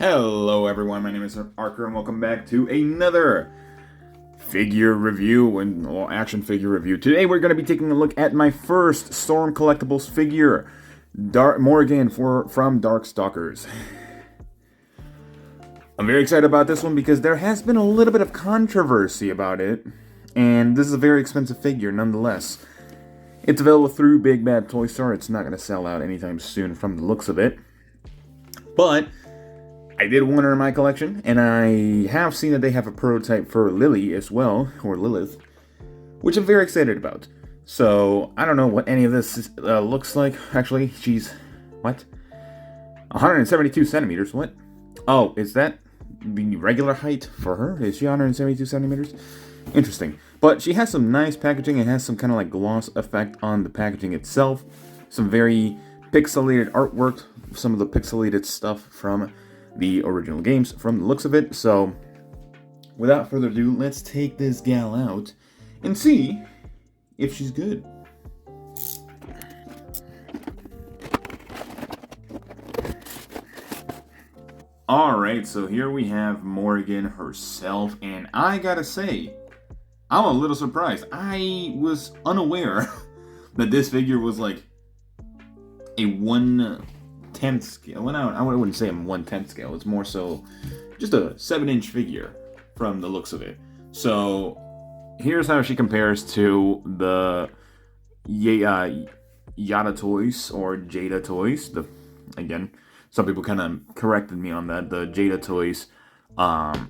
Hello everyone, my name is Arker and welcome back to another figure review and action figure review. Today we're going to be taking a look at my first Storm Collectibles figure, Morrigan from Darkstalkers. I'm very excited about this one because there has been a little bit of controversy about it, and this is a very expensive figure nonetheless. It's available through Big Bad Toy Store. It's not going to sell out anytime soon from the looks of it, but I did want her in my collection, and I have seen that they have a prototype for Lily as well, or Lilith, which I'm very excited about. So, I don't know what any of this looks like. Actually, she's, what? 172 centimeters, what? Oh, is that the regular height for her? Is she 172 centimeters? Interesting. But she has some nice packaging. It has some kind of like gloss effect on the packaging itself. Some very pixelated artwork, some of the pixelated stuff from the original games from the looks of it. So without further ado, let's take this gal out and see if she's good. Alright, so here we have Morrigan herself, and I gotta say, I'm a little surprised. I was unaware that this figure was like a 1/10 scale. Well, I wouldn't say a 1/10 scale. It's more so just a 7-inch figure from the looks of it. So here's how she compares to the Yada Toys or Jada Toys. Again, some people kind of corrected me on that. The Jada Toys Cammy.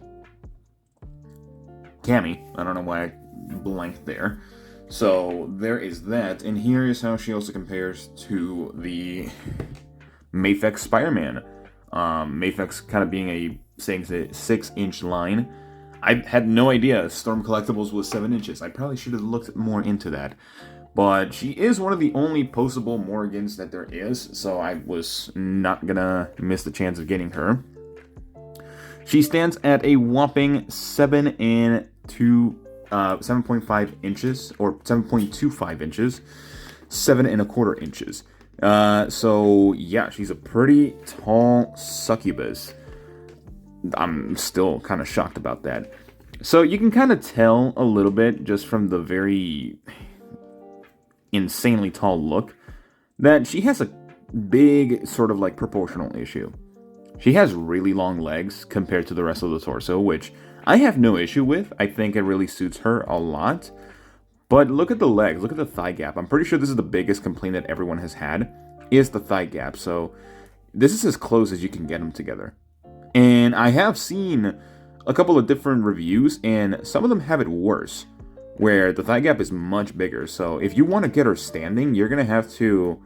I don't know why I blanked there. So there is that. And here is how she also compares to the Mafex Spider-Man. Mafex kind of being a 6-inch line. I had no idea Storm Collectibles was 7 inches. I probably should have looked more into that. But she is one of the only postable Morrigans that there is, so I was not gonna miss the chance of getting her. She stands at a whopping 7.5 inches, or 7.25 inches, 7.25 inches. So yeah, she's a pretty tall succubus. I'm still kind of shocked about that. So you can kind of tell a little bit just from the very insanely tall look that she has a big sort of like proportional issue. She has really long legs compared to the rest of the torso, which I have no issue with. I think it really suits her a lot. But look at the legs, look at the thigh gap. I'm pretty sure this is the biggest complaint that everyone has had, is the thigh gap. So this is as close as you can get them together. And I have seen a couple of different reviews, and some of them have it worse, where the thigh gap is much bigger. So if you want to get her standing, you're going to have to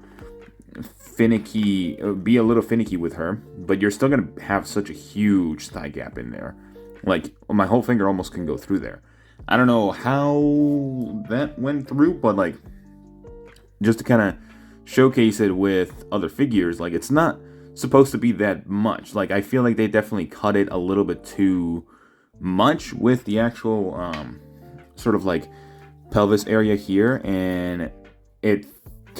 be a little finicky with her, but you're still going to have such a huge thigh gap in there. Like, my whole finger almost can go through there. I don't know how that went through, but like, just to kind of showcase it with other figures, like, it's not supposed to be that much. Like, I feel like they definitely cut it a little bit too much with the actual sort of like pelvis area here, and it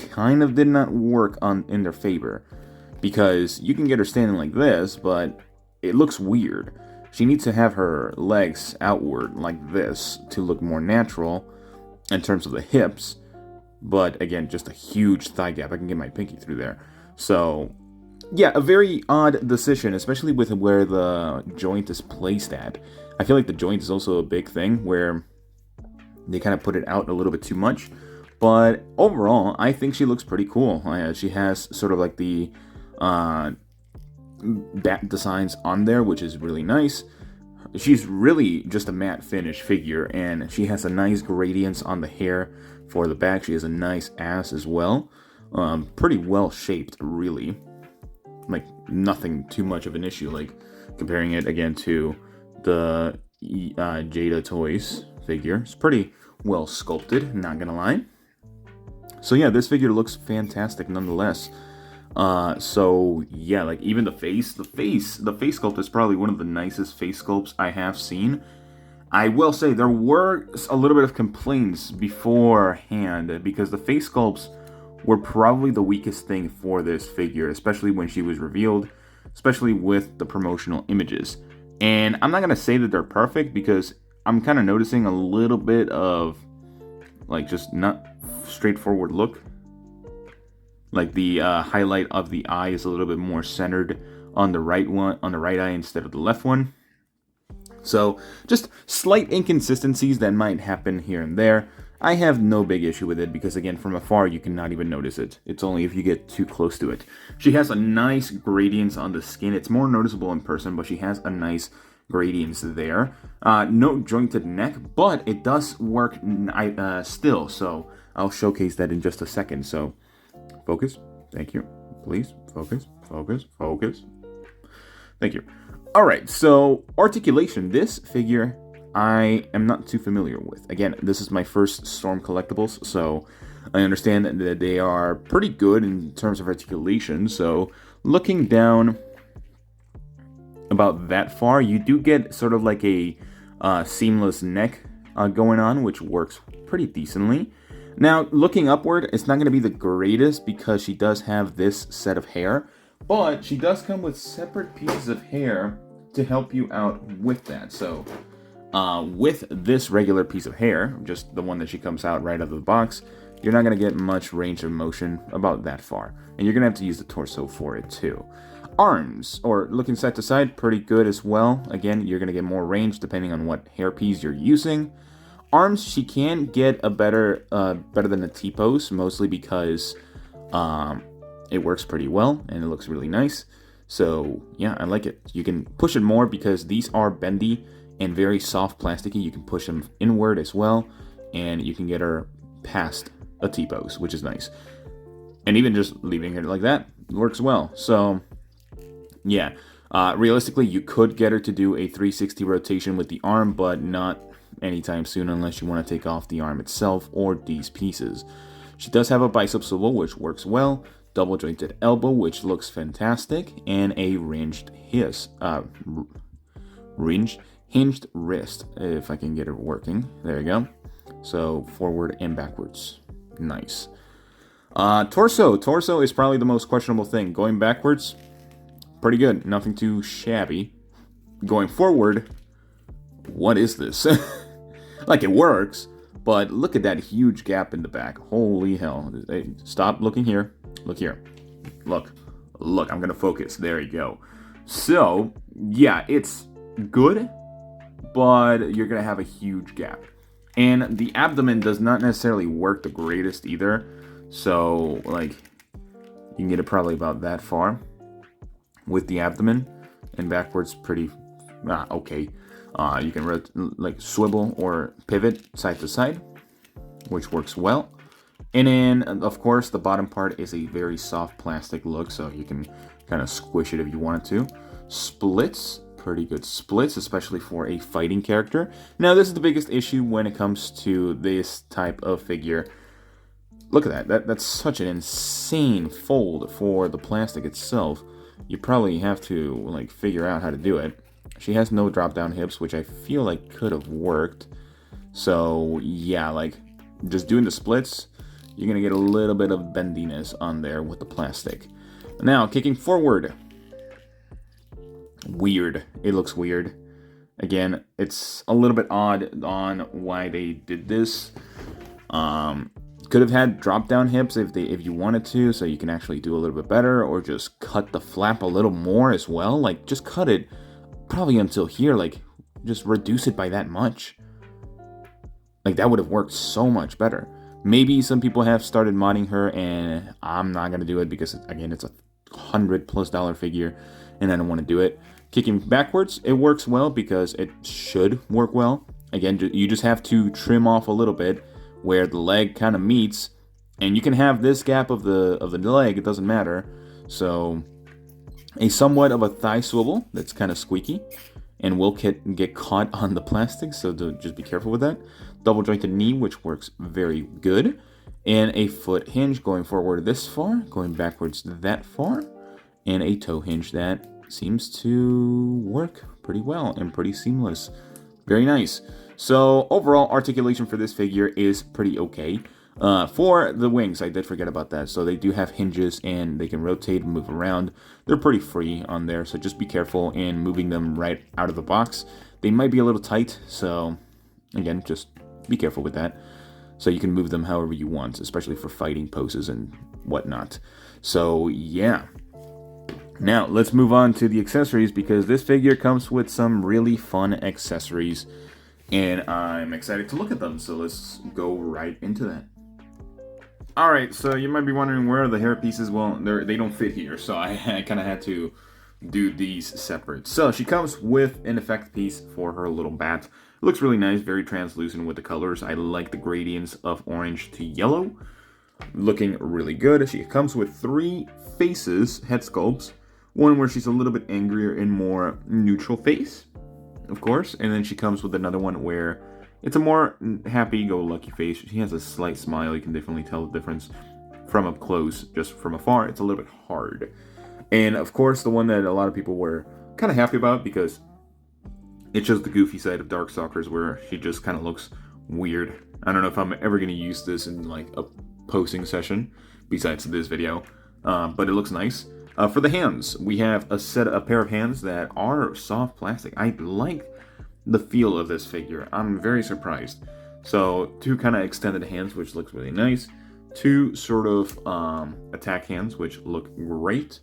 kind of did not work in their favor, because you can get her standing like this, but it looks weird. She needs to have her legs outward like this to look more natural in terms of the hips. But again, just a huge thigh gap. I can get my pinky through there. So yeah, a very odd decision, especially with where the joint is placed at. I feel like the joint is also a big thing where they kind of put it out a little bit too much. But overall, I think she looks pretty cool. She has sort of like the bat designs on there, which is really nice. She's really just a matte finish figure, and she has a nice gradients on the hair for the back. She has a nice ass as well. Pretty well shaped, really. Like, nothing too much of an issue, like comparing it again to the Jada Toys figure. It's pretty well sculpted, not gonna lie. So yeah, this figure looks fantastic nonetheless. So yeah, like even the face sculpt is probably one of the nicest face sculpts I have seen. I will say there were a little bit of complaints beforehand because the face sculpts were probably the weakest thing for this figure, especially when she was revealed. especially with the promotional images. And I'm not going to say that they're perfect because I'm kind of noticing a little bit of like just not straightforward look. Like the highlight of the eye is a little bit more centered on the right eye instead of the left one. So just slight inconsistencies that might happen here and there. I have no big issue with it because, again, from afar you cannot even notice it. It's only if you get too close to it. She has a nice gradients on the skin. It's more noticeable in person, but she has a nice gradients there. No jointed neck, but it does work still. So I'll showcase that in just a second. So focus. Thank you. Please focus, focus, focus. Thank you. All right, so articulation. This figure I am not too familiar with. Again, this is my first Storm Collectibles, so I understand that they are pretty good in terms of articulation. So looking down about that far, you do get sort of like a seamless neck going on, which works pretty decently. Now, looking upward, it's not going to be the greatest because she does have this set of hair, but she does come with separate pieces of hair to help you out with that. So with this regular piece of hair, just the one that she comes out right out of the box, you're not going to get much range of motion about that far. And you're going to have to use the torso for it too. Arms, or looking side to side, pretty good as well. Again, you're going to get more range depending on what hairpiece you're using. Arms, she can get a better than a T-pose, mostly because it works pretty well and it looks really nice. So yeah, I like it. You can push it more because these are bendy and very soft plasticky. You can push them inward as well, and you can get her past a T-pose, which is nice. And even just leaving it like that works well. So yeah, realistically, you could get her to do a 360 rotation with the arm, but not anytime soon unless you want to take off the arm itself or these pieces. She does have a bicep swivel, which works well. Double jointed elbow, which looks fantastic, and a hinged wrist, if I can get it working. There you go. So forward and backwards. Nice. Torso is probably the most questionable thing. Going backwards, pretty good. Nothing too shabby. Going forward, what is this? Like, it works, but look at that huge gap in the back. Holy hell. Hey, stop looking here. Look here. Look, I'm gonna focus. There you go. So, yeah, it's good, but you're gonna have a huge gap. And the abdomen does not necessarily work the greatest either. So, like, you can get it probably about that far with the abdomen, and backwards pretty okay. You can swivel or pivot side to side, which works well. And then, of course, the bottom part is a very soft plastic look, so you can kind of squish it if you wanted to. Splits, pretty good splits, especially for a fighting character. Now, this is the biggest issue when it comes to this type of figure. Look at that. That's such an insane fold for the plastic itself. You probably have to, like, figure out how to do it. She has no drop-down hips, which I feel like could have worked. So, yeah, like, just doing the splits, you're going to get a little bit of bendiness on there with the plastic. Now, kicking forward. Weird. It looks weird. Again, it's a little bit odd on why they did this. Could have had drop-down hips if you wanted to, so you can actually do a little bit better, or just cut the flap a little more as well. Like, just cut it probably until here. Like, just reduce it by that much. Like, that would have worked so much better. Maybe some people have started modding her, and I'm not going to do it because, again, it's a $100+ figure, and I don't want to do it. Kicking backwards, it works well because it should work well. Again, you just have to trim off a little bit where the leg kind of meets, and you can have this gap of the leg, it doesn't matter. So, a somewhat of a thigh swivel that's kind of squeaky, and will get caught on the plastic, so just be careful with that. Double jointed knee, which works very good. And a foot hinge going forward this far, going backwards that far. And a toe hinge that seems to work pretty well and pretty seamless. Very nice. So overall articulation for this figure is pretty okay. For the wings, I did forget about that. So they do have hinges and they can rotate and move around. They're pretty free on there, so just be careful in moving them right out of the box. They might be a little tight, so again, just be careful with that. So you can move them however you want, especially for fighting poses and whatnot. So yeah. Now, let's move on to the accessories, because this figure comes with some really fun accessories, and I'm excited to look at them, so let's go right into that. Alright, so you might be wondering where are the hair pieces. Well, they don't fit here, so I kind of had to do these separate. So she comes with an effect piece for her little bat. It looks really nice, very translucent with the colors. I like the gradients of orange to yellow. Looking really good. She comes with 3 faces, head sculpts. One where she's a little bit angrier and more neutral face, of course. And then she comes with another one where it's a more happy-go-lucky face. She has a slight smile. You can definitely tell the difference from up close. Just from afar, it's a little bit hard. And, of course, the one that a lot of people were kind of happy about, because it's just the goofy side of Darkstalkers, where she just kind of looks weird. I don't know if I'm ever going to use this in, like, a posting session, besides this video. But it looks nice. For the hands, we have a pair of hands that are soft plastic. I like the feel of this figure. I'm very surprised. So 2 kind of extended hands, which looks really nice. 2 sort of attack hands, which look great.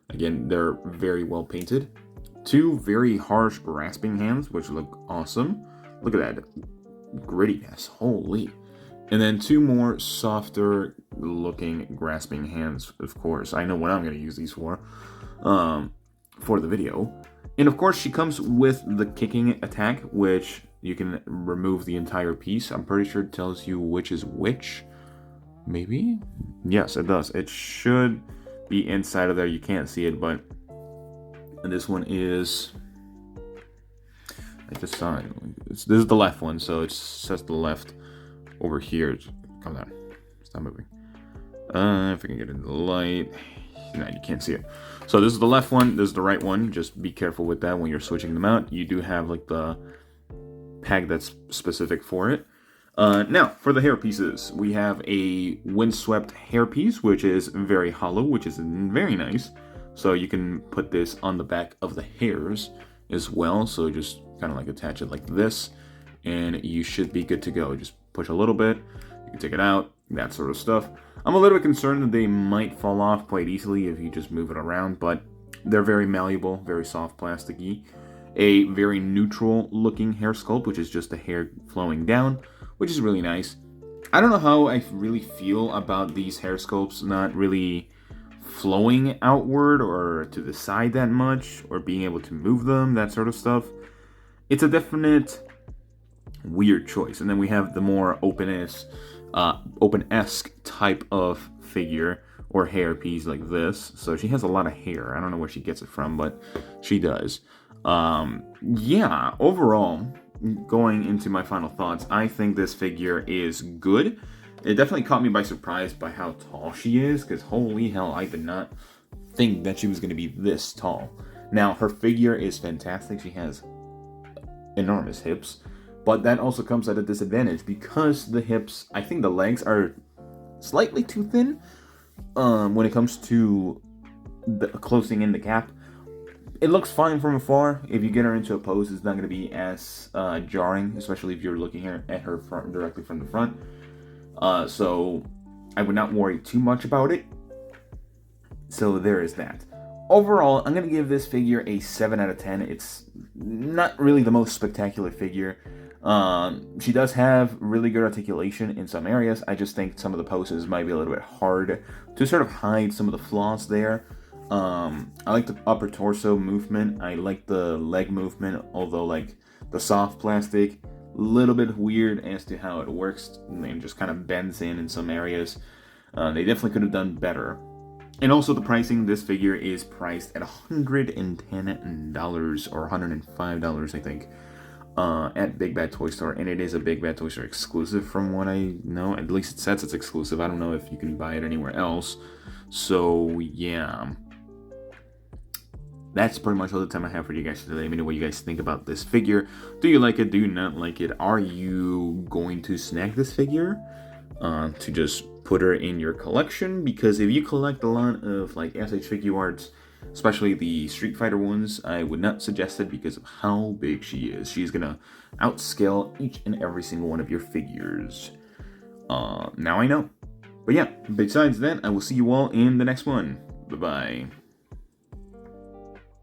Again, they're very well painted. 2 very harsh grasping hands, which look awesome. Look at that grittiness, holy. And then 2 more softer looking grasping hands, of course. I know what I'm going to use these for the video. And of course, she comes with the kicking attack, which you can remove the entire piece. I'm pretty sure it tells you which is which. Maybe? Yes, it does. It should be inside of there. You can't see it, but this one is... I just saw it. This is the left one, so it says the left over here. Come down. Stop moving. If I can get into the light. No, you can't see it. So this is the left one. This is the right one. Just be careful with that when you're switching them out. You do have like the peg that's specific for it. Now, for the hair pieces, we have a windswept hair piece, which is very hollow, which is very nice. So you can put this on the back of the hairs as well. So just kind of like attach it like this, and you should be good to go. Just push a little bit, you can take it out, that sort of stuff. I'm a little bit concerned that they might fall off quite easily if you just move it around, but they're very malleable, very soft, plasticky. A very neutral looking hair sculpt, which is just the hair flowing down, which is really nice. I don't know how I really feel about these hair sculpts not really flowing outward or to the side that much, or being able to move them, that sort of stuff. It's a definite weird choice. And then we have the more open-esque type of figure or hair piece like this. So she has a lot of hair. I don't know where she gets it from, but she does. Yeah, overall, going into my final thoughts, I think this figure is good. It definitely caught me by surprise by how tall she is, because holy hell, I did not think that she was going to be this tall. Now, her figure is fantastic. She has enormous hips, but that also comes at a disadvantage because the hips, I think the legs are slightly too thin when it comes to closing in the gap. It looks fine from afar. If you get her into a pose, it's not going to be as jarring, especially if you're looking at her directly from the front. So I would not worry too much about it. So there is that. Overall, I'm going to give this figure a 7 out of 10. It's not really the most spectacular figure. She does have really good articulation in some areas. I just think some of the poses might be a little bit hard to sort of hide some of the flaws there. I like the upper torso movement. I like the leg movement, although like the soft plastic, a little bit weird as to how it works and just kind of bends in some areas. They definitely could have done better. And also the pricing, this figure is priced at $110 or $105, I think, at Big Bad Toy Store. And it is a Big Bad Toy Store exclusive from what I know. At least it says it's exclusive. I don't know if you can buy it anywhere else. So, yeah. That's pretty much all the time I have for you guys today. Let me know what you guys think about this figure. Do you like it? Do you not like it? Are you going to snag this figure? to just put her in your collection, because if you collect a lot of like SH figure arts, especially the Street Fighter ones, I would not suggest it because of how big she is. She's gonna outscale each and every single one of your figures. Now I know. But yeah, besides that, I will see you all in the next one. Bye-bye.